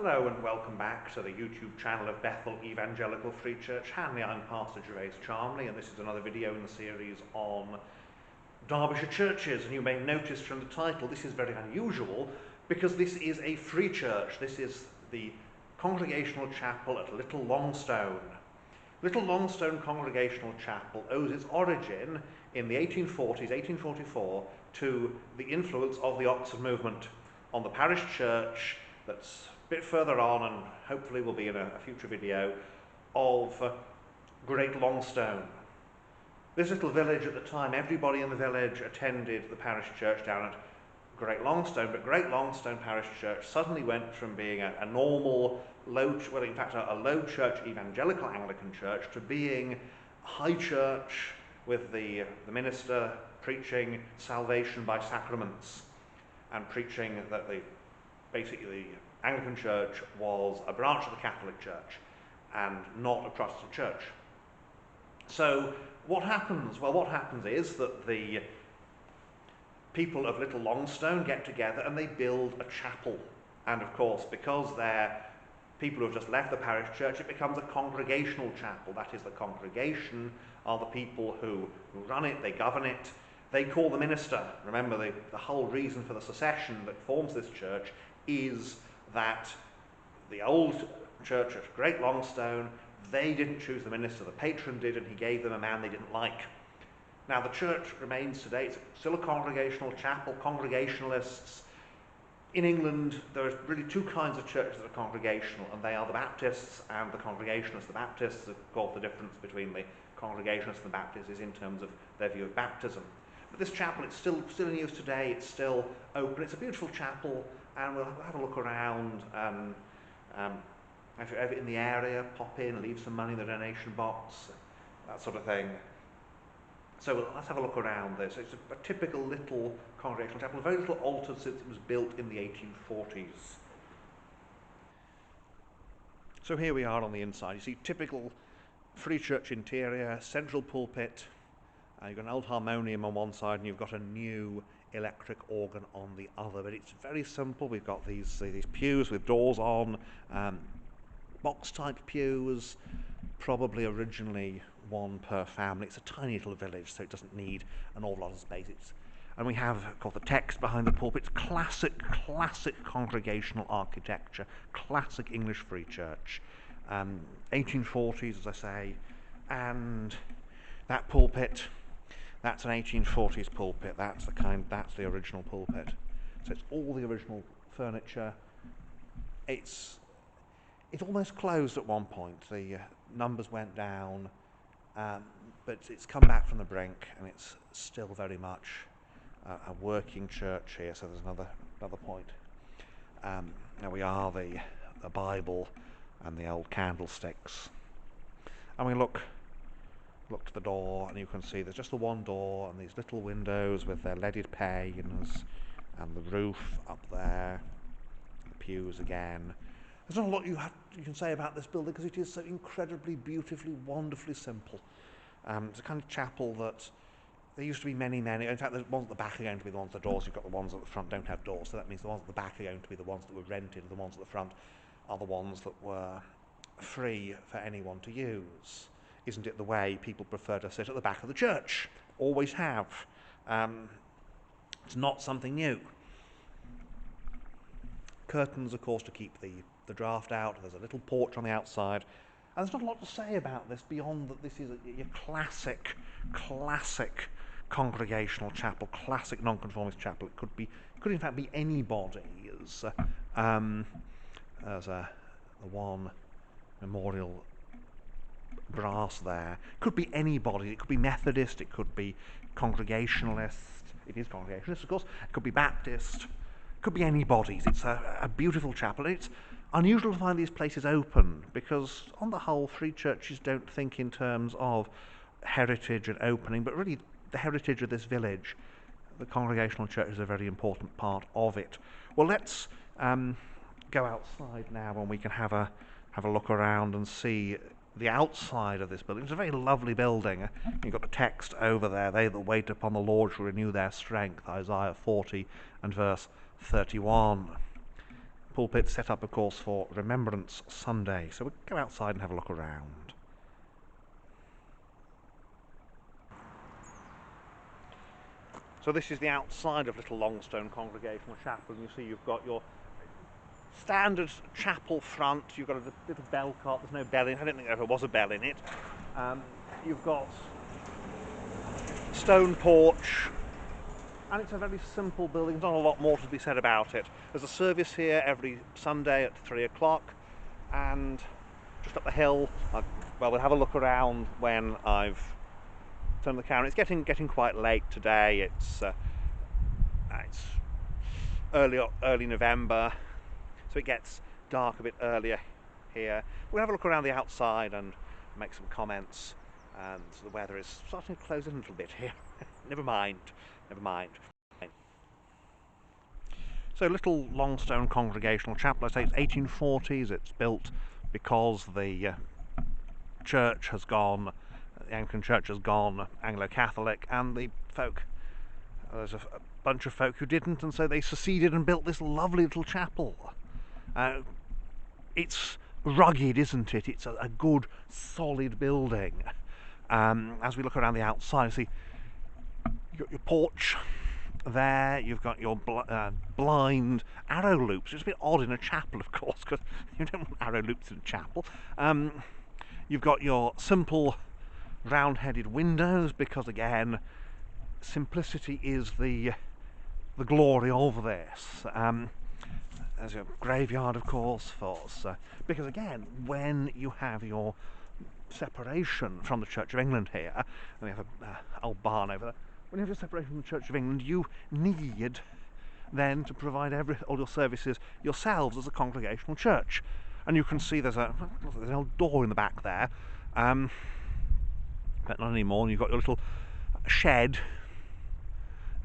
Hello and welcome back to the YouTube channel of Bethel Evangelical Free Church Hanley. I'm Pastor Charmley, and this is another video in the series on Derbyshire churches. And you may notice from the title this is very unusual because this is a free church. This is the Congregational Chapel at Little Longstone. Little Longstone Congregational Chapel owes its origin in the 1840s, 1844, to the influence of the Oxford movement on the parish church that's a bit further on, and hopefully will be in a future video, of Great Longstone. This little village at the time, everybody in the village attended the parish church down at Great Longstone, but Great Longstone Parish Church suddenly went from being a normal, low church evangelical Anglican church to being a high church with the minister preaching salvation by sacraments and preaching that basically the Anglican Church was a branch of the Catholic Church and not a Protestant church. So what happens? Well, what happens is that the people of Little Longstone get together and they build a chapel. And of course, because they're people who have just left the parish church, it becomes a congregational chapel. That is, the congregation are the people who run it, they govern it, they call the minister. Remember, the whole reason for the secession that forms this church is that the old church at Great Longstone, they didn't choose the minister, the patron did, and he gave them a man they didn't like. Now the church remains today, it's still a congregational chapel, Congregationalists. In England, there are really two kinds of churches that are congregational, and they are the Baptists and the Congregationalists. The Baptists, of course, the difference between the Congregationalists and the Baptists is in terms of their view of baptism. But this chapel, it's still in use today, it's still open, it's a beautiful chapel, and we'll have a look around. If you're ever in the area, pop in, leave some money in the donation box, that sort of thing. So let's have a look around this. It's a typical little congregational chapel, very little altered since it was built in the 1840s. So here we are on the inside. You see typical free church interior, central pulpit, you've got an old harmonium on one side and you've got a new electric organ on the other, but it's very simple. We've got these pews with doors on, box type pews, probably originally one per family. It's a tiny little village, so it doesn't need an awful lot of space. And we have, of course, the text behind the pulpit. It's classic congregational architecture, classic English free church, 1840s, as I say, and that pulpit, that's an 1840s pulpit. That's the original pulpit. So it's all the original furniture. It's almost closed at one point. The numbers went down, but it's come back from the brink, and it's still very much a working church here. So there's another point. Now we are the Bible and the old candlesticks, and we look to the door, and you can see there's just the one door and these little windows with their leaded panes, and the roof up there, the pews again. There's not a lot you can say about this building because it is so incredibly, beautifully, wonderfully simple. It's a kind of chapel that there used to be many. In fact, the ones at the back are going to be the ones with the doors. You've got the ones at the front don't have doors, so that means the ones at the back are going to be the ones that were rented. The ones at the front are the ones that were free for anyone to use. Isn't it the way people prefer to sit at the back of the church? Always have. It's not something new. Curtains, of course, to keep the draft out. There's a little porch on the outside. And there's not a lot to say about this beyond that this is your classic congregational chapel, classic nonconformist chapel. It could in fact be anybody's. There's the one memorial brass there. It could be anybody. It could be Methodist, it could be Congregationalist. It is Congregationalist, of course. It could be Baptist. It could be anybody's. It's a beautiful chapel. It's unusual to find these places open because, on the whole, free churches don't think in terms of heritage and opening, but really the heritage of this village. The Congregational Church is a very important part of it. Well, let's go outside now, and we can have a look around and see the outside of this building. It's a very lovely building. You've got the text over there. They that wait upon the Lord shall renew their strength, Isaiah 40 and verse 31. pulpit set up, of course, for Remembrance Sunday. So we'll go outside and have a look around. So this is the outside of Little Longstone Congregational Chapel. You see you've got your standard chapel front, you've got a little bell cart, there's no bell in it, I don't think there ever was a bell in it. You've got stone porch, and it's a very simple building, there's not a lot more to be said about it. There's a service here every Sunday at 3 o'clock, and just up the hill, well, we'll have a look around when I've turned the camera. It's getting quite late today, it's early November, so it gets dark a bit earlier here. We'll have a look around the outside and make some comments, and the weather is starting to close in a little bit here. Never mind. So Little Longstone Congregational Chapel, I say it's 1840s, it's built because the church has gone, the Anglican Church has gone Anglo-Catholic, and the folk, there's a bunch of folk who didn't, and so they seceded and built this lovely little chapel. It's rugged, isn't it? It's a good, solid building. As we look around the outside, see you've got your porch there, you've got your blind arrow loops. It's a bit odd in a chapel, of course, because you don't want arrow loops in a chapel. You've got your simple round-headed windows, because again, simplicity is the glory of this. There's a graveyard, of course, because again, when you have your separation from the Church of England here, and we have an old barn over there, when you have your separation from the Church of England, you need then to provide all your services yourselves as a congregational church. And you can see there's an old door in the back there, but not anymore. You've got your little shed.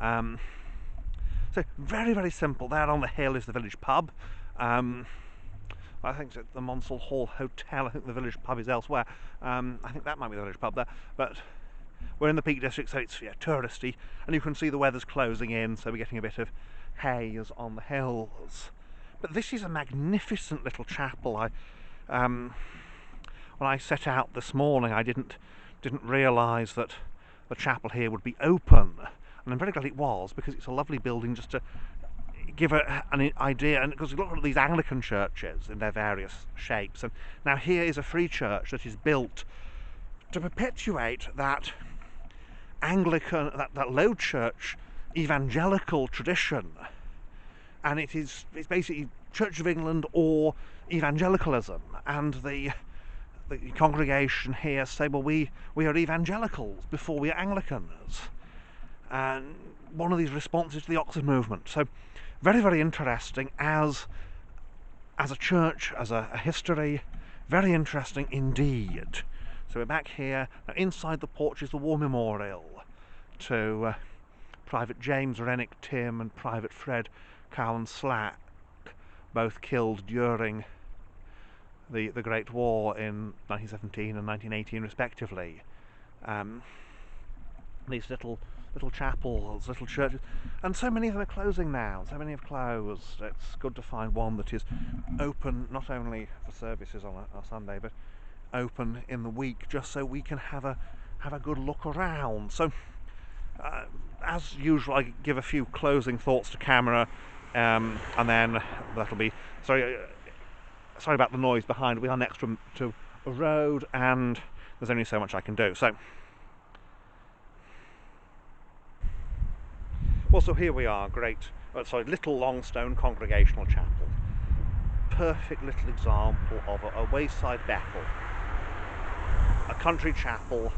So very, very simple. There on the hill is the village pub. I think it's the Monsell Hall Hotel. I think the village pub is elsewhere. I think that might be the village pub there. But we're in the Peak District, so it's touristy, and you can see the weather's closing in, so we're getting a bit of haze on the hills. But this is a magnificent little chapel. When I set out this morning, I didn't realise that the chapel here would be open, and I'm very glad it was, because it's a lovely building just to give an idea. And because you look at these Anglican churches in their various shapes, and now here is a free church that is built to perpetuate that Anglican, that Low Church evangelical tradition, and it's basically Church of England or evangelicalism, and the congregation here say, well, we are evangelicals before we are Anglicans, and one of these responses to the Oxford movement. So very, very interesting as a church, as a history, very interesting indeed. So we're back here. Now inside the porch is the war memorial to Private James Rennick Tim and Private Fred Cowan Slack, both killed during the Great War in 1917 and 1918 respectively. These little chapels, little churches, and so many of them are closing now. So many have closed. It's good to find one that is open not only for services on a Sunday, but open in the week, just so we can have a good look around. So as usual, I give a few closing thoughts to camera, and then that'll be sorry about the noise behind. We are next to a road, and there's only so much I can do. So here we are, Little Longstone Congregational Chapel. Perfect little example of a wayside Bethel, a country chapel,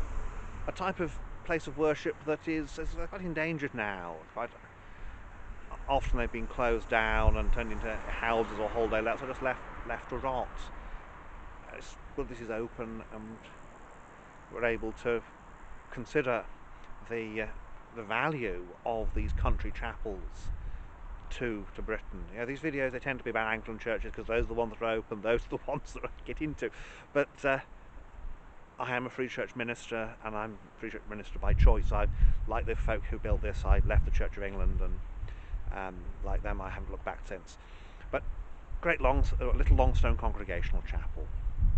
a type of place of worship that is quite endangered now. Quite often they've been closed down and turned into houses or holiday lets, or just left to rot. It's good this is open, and we're able to consider the value of these country chapels to Britain. You know, these videos, they tend to be about Anglican churches because those are the ones that are open, those are the ones that I get into. But I am a Free Church minister, and I'm a Free Church minister by choice. I, like the folk who built this, I left the Church of England, and like them I haven't looked back since. But Little Longstone Congregational Chapel.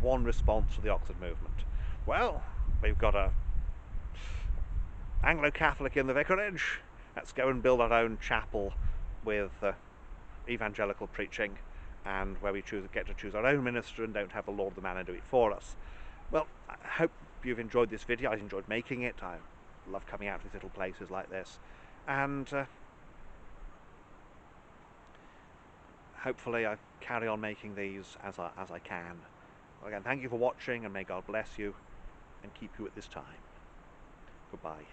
One response to the Oxford movement. Well, we've got a Anglo-Catholic in the vicarage. Let's go and build our own chapel with evangelical preaching, and where we get to choose our own minister and don't have the Lord the Manor do it for us. Well, I hope you've enjoyed this video. I enjoyed making it. I love coming out to these little places like this, and hopefully I carry on making these as I can. Well, again, thank you for watching, and may God bless you and keep you at this time. Goodbye.